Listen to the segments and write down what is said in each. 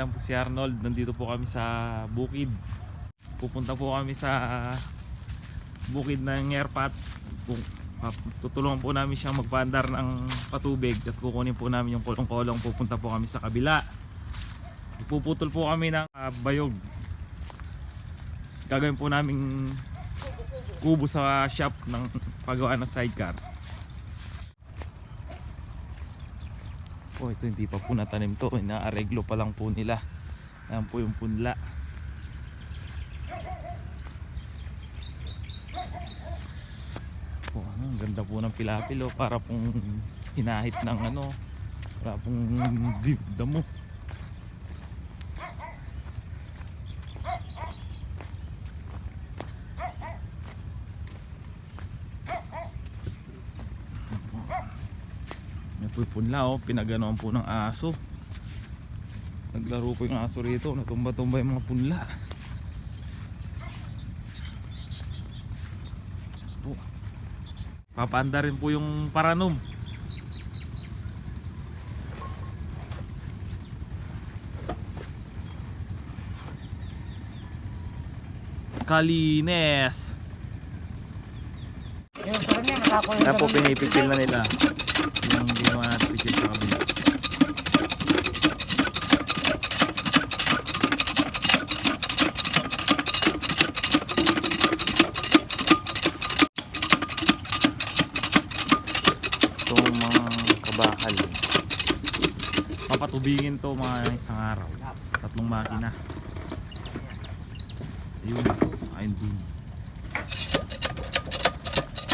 Ayan po si Arnold. Nandito po kami sa bukid. Pupunta po kami sa bukid ng Airpat. Tutulungan po namin siyang magpaandar ng patubig at kukunin po namin yung kolong-kolong. Pupunta po kami sa kabila. Ipuputol po kami ng bayog. Gagawin po namin kubo sa shop ng paggawa ng sidecar. Ito hindi pa po natanim to, inaareglo pa lang po nila. Ayan po yung punla. Ang ganda po ng pilapil, para pong hinahit ng para pong damo. Punla, pinaganoan po ng aso. Naglaro po yung aso rito, natumba-tumba yung mga punla. Papaanda rin po yung paranom. Kalines. Kaya po pinipipil na nila yung ginawa natin pipil sa kabila. Itong mga kabakal, papatubingin to mga isang araw, 3 makina. Ayun, ayun dun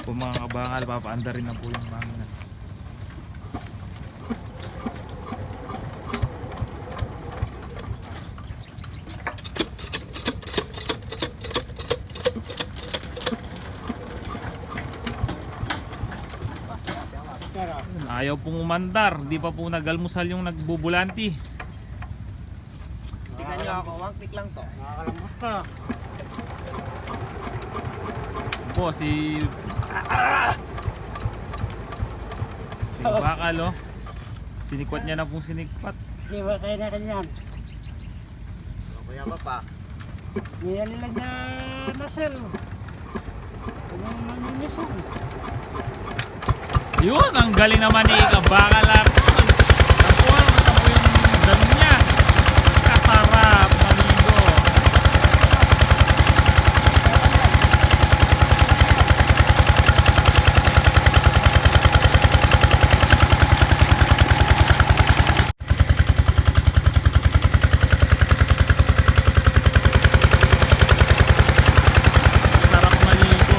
po mga kabakal, papaanda rin na po yung makina. Ayaw pong umandar, di pa po nagalmusal yung nagbubulanti. Tingnan nyo ako, 1 click lang to. Nakakalambot ka. Po si bakal, sinikwat niya na pong sinikwat. Di ba kaya natin yan? Kuya ba pa? Niyan nila na nasel. Ano naman yung nasel? Yun, ang galing naman ni Kabakal Arnold. Tapo yung dami niya. Kasarap, amigo. Sarap maligo.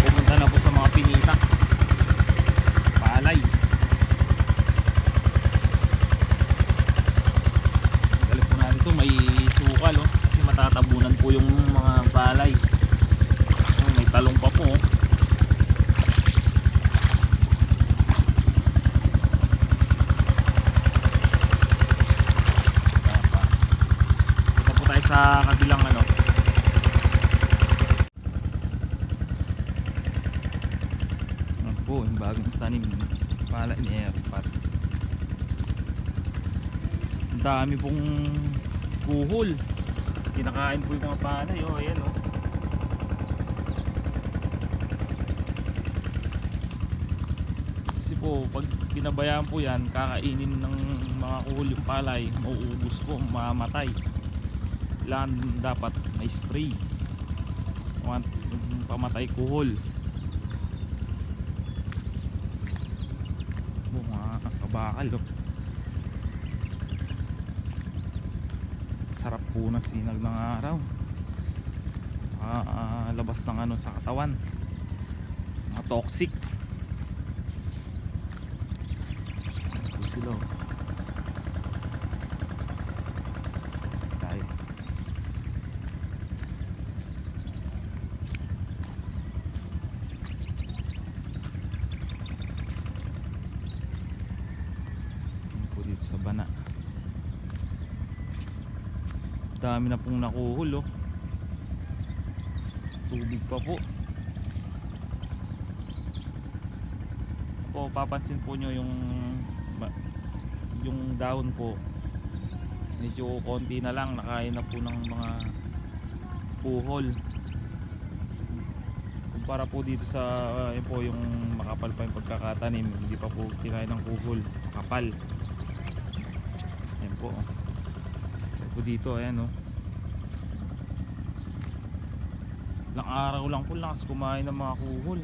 Pupunta na po sa mga pinita. Palay. Galing po natin ito, may sukal, kasi matatabunan po yung mga palay. May talong pa po. Ito po tayo sa kabilang po, yung bagong tanim pala ni Airpat. Ang dami pong kuhol, kinakain po yung mga palay. Ayan kasi po pag pinabayaan po yan, kakainin ng mga kuhol yung palay, mauubos po, mamamatay. Kailangan dapat may spray, pamatay kuhol. Mga kabakal, sarap po na sinag ng araw. Labas ng sa katawan, mga toxic. Ito sila, tayo. sa bana. Dami na pong nakuhul oh. Tubig pa po. Po, papansin po nyo yung dahon po, medyo konti na lang, nakain na po ng mga puhol. Kumpara po dito sa yun po, yung makapal pa yung pagkakatanim, hindi pa po kinain ng puhol, kapal. Yan po oh. Yan po dito, ayan oh. Ilang araw lang po lakas kumain ng mga kuhol.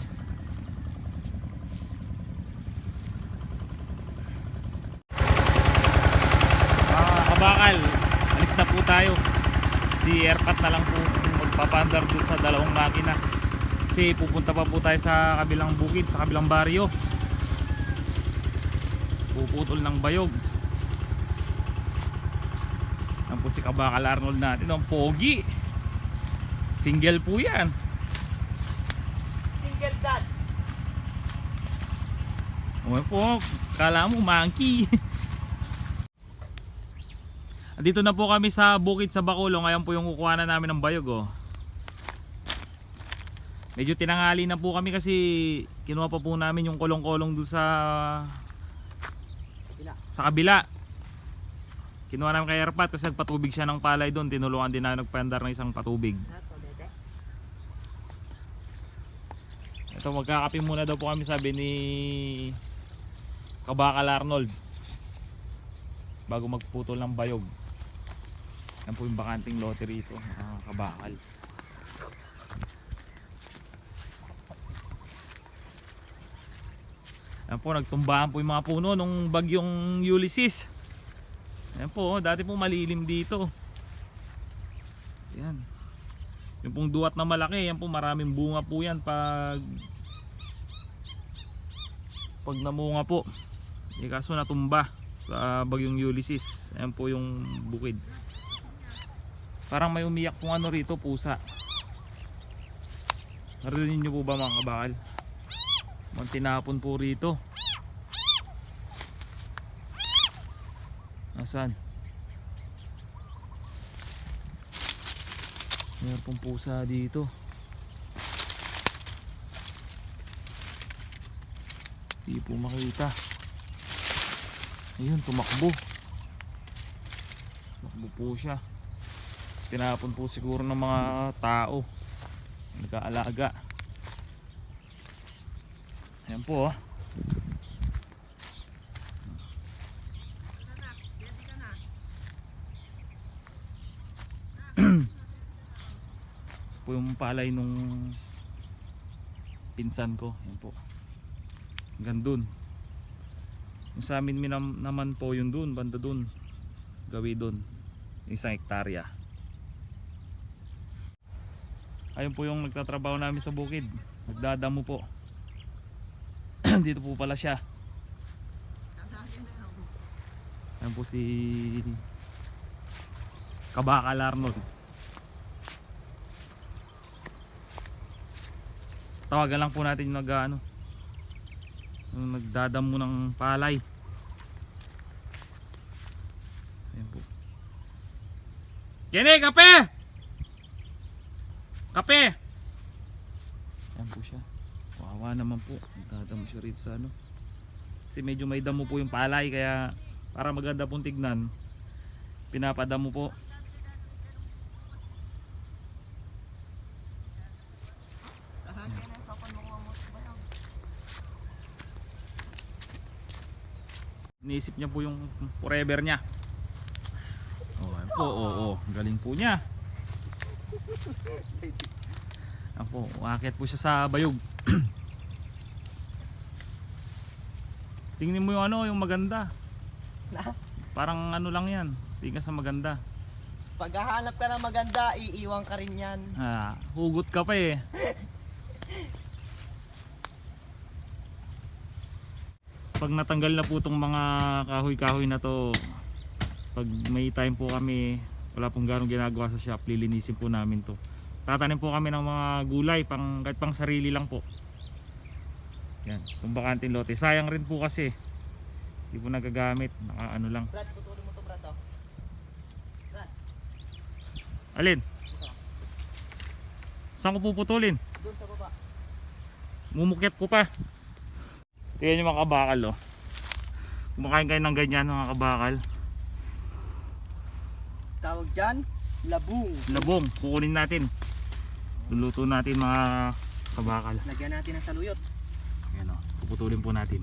Kabakal, alis na po tayo. Si Airpat na lang po magpapandar doon sa dalawang makina, kasi pupunta pa po tayo sa kabilang bukid, sa kabilang baryo. Puputol ng bayog. Yan po si Kabakal Arnold natin, ang pogi. Single po yan. Single dad. O po, kala mo monkey. Dito na po kami sa bukid sa Bacolod. Ngayon po yung kukuhanan namin ng bayog oh. Medyo tinangali na po kami kasi kinuha pa po namin yung kolong-kolong doon sa kabila. Kinuha namin kay Airpat kasi nagpatubig siya ng palay doon. Tinulungan din na nagpandar ng isang patubig. Ito, magkakape muna daw po kami, sabi ni Kabakal Arnold, bago magputol ng bayog. Yan po yung bakanting lote rito, Kabakal. Yan po, nagtumbahan po yung mga puno nung bagyong Ulysses. Yan po, dati po malilim dito. Yan. Yung pong duwat na malaki, yan po maraming bunga po yan pag namunga po. Kaso natumba sa bagyong Ulysses. Yan po yung bukid. Parang may umiyak kung ano rito, pusa. Narinig nyo po ba mga kabakal? May tinapon po rito. Nasaan? Mayroon pong pusa dito. Hindi po makita. Ayun, tumakbo. Tumakbo po siya. Tinapon po siguro ng mga tao, nag-aalaga. Ayan po oh. Po yung palay nung pinsan ko. Ayan po, gandun. Yung sa amin naman po yun dun, banda dun, gawi dun, 1 hektarya. Ayun po yung nagtatrabaho namin sa bukid, nagdadamo po. Dito po pala siya. Ayun po si Kabakal Arnold. Tawagan lang po natin yung yung nagdadamo ng palay. Ayun po. Kene, kape! Kape! Ayan po siya. Wawa naman po. Nagdadamo siya rito sa ano. Kasi medyo may damo po yung palay, kaya para maganda pong tignan, pinapadamo po. Iniisip niya po yung forever niya. Oh, ayan po, galing po niya. Ayan po, umakyat po siya sa bayog. Tingnan mo yung yung maganda. Parang ano lang yan, tingnan sa maganda. Pag hahanap ka ng maganda, iiwan ka rin yan. Hugot ka pa eh. Pag natanggal na po itong mga kahoy-kahoy na to, pag may time po kami, wala pong ganong ginagawa sa shop, lilinisin po namin to. Tatanim po kami ng mga gulay, kahit pang sarili lang po. Yan, kung bakanting lote. Sayang rin po kasi Hindi po nagagamit, naka ano lang. Brad, putulin mo to, Brad. Oh. Alin? Saan ko puputulin? Doon sa baba. Mumukyat ko pa. Tingnan nyo mga kabakal, oh. Kumakain kayo ng ganyan mga kabakal. Tawag dyan, labong. Labong, kukunin natin. Luluto natin mga kabakal. Lagyan natin ng saluyot. Ayan, oh. Puputulin po natin.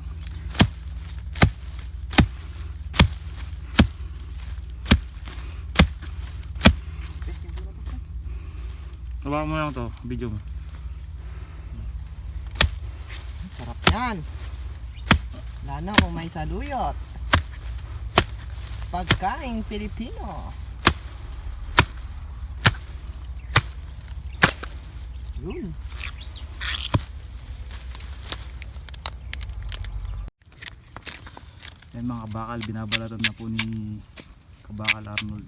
Hawakan mo lang to, video mo. Sarap yan. Lalo kung may saluyot. Pagkain Pilipino. Yun. Yan mga kabakal, binabalatan na po ni Kabakal Arnold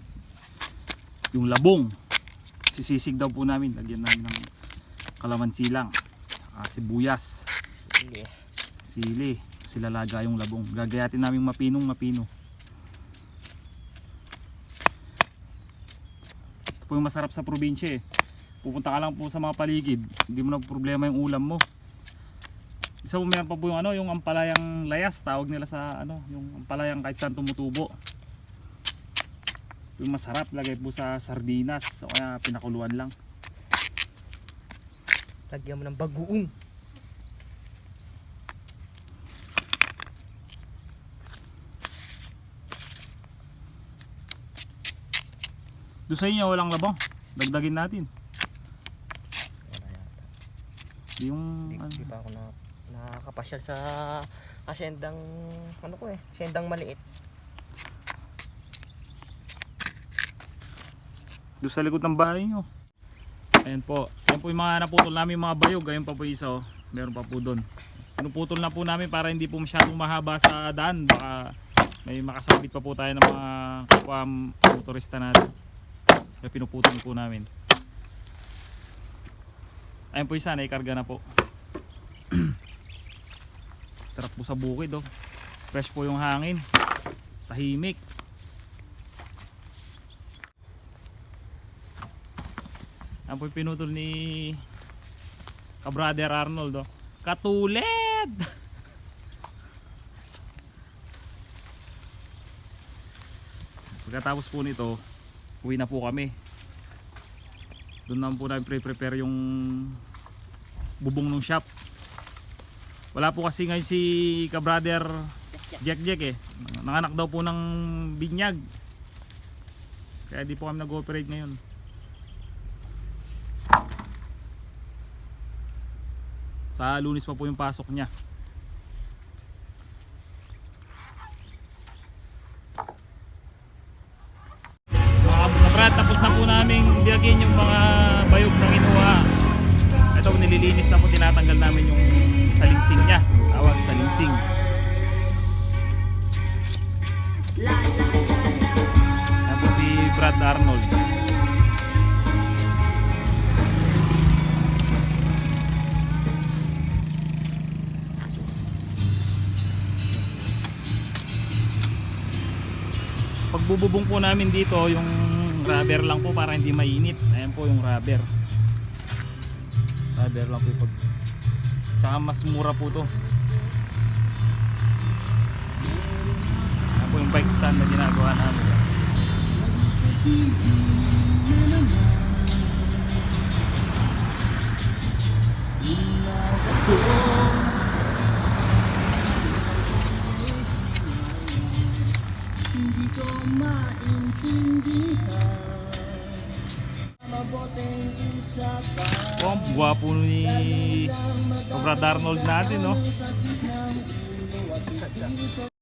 yung labong. Sisisig daw po namin, lagyan namin ng kalamansi lang, sibuyas, Sige. sili, silalaga yung labong. Gagayatin namin mapinong mapino. Ito po yung masarap sa probinsya eh. Pupunta ka lang po sa mga paligid, hindi mo na problema yung ulam mo. Isa po meron pa po yung ano, yung ampalayang layas, tawag nila sa ano, yung ampalayang kahit saan tumutubo. Yung masarap, lagay po sa sardinas o kaya pinakuluan lang. Lagyan mo ng bagoong. Doon sa inyo walang labong, dagdagin natin. Wala yata. Yung Hindi pa ako nakakapasyal sa asyendang ano ko eh, asyendang maliit. doon sa likod ng bahay nyo. Ayan po. Ayan po yung mga naputol namin mga bayog. Ayun pa po isa oh. Meron pa po doon. Pinuputol na po namin para hindi po masyadong mahaba sa daan. Baka may makasabit pa po tayo ng mga kapwa motorista natin. Kaya pinuputol po namin. Ayan po isa. Naikarga na po. Sarap po sa bukid oh. Fresh po yung hangin. Tahimik. Ang po pinutol ni Kabrother Arnold oh. Katulad! Pagkatapos po nito, uwi na po kami. Doon naman po namin prepare yung bubong ng shop. Wala po kasi ngayon si Kabrother Jack eh. Nanganak daw po ng binyag. Kaya di po kami nag-ooperate ngayon. Sa Lunes pa po yung pasok niya. Mga kabrad, tapos na po namin biyagin yung mga bayog ng inuha. Ito nililinis na po, tinatanggal namin yung salingsing niya. Tawag salingsing. Tapos si Brad Arnold. Pagbububong po namin dito yung rubber lang po para hindi mainit. Ayan po yung rubber. Rubber lang po pag tsaka mas mura po to. Ayan po yung bike stand na ginagawa namin. Oh, ang gwapo ni Brad Arnold natin, no?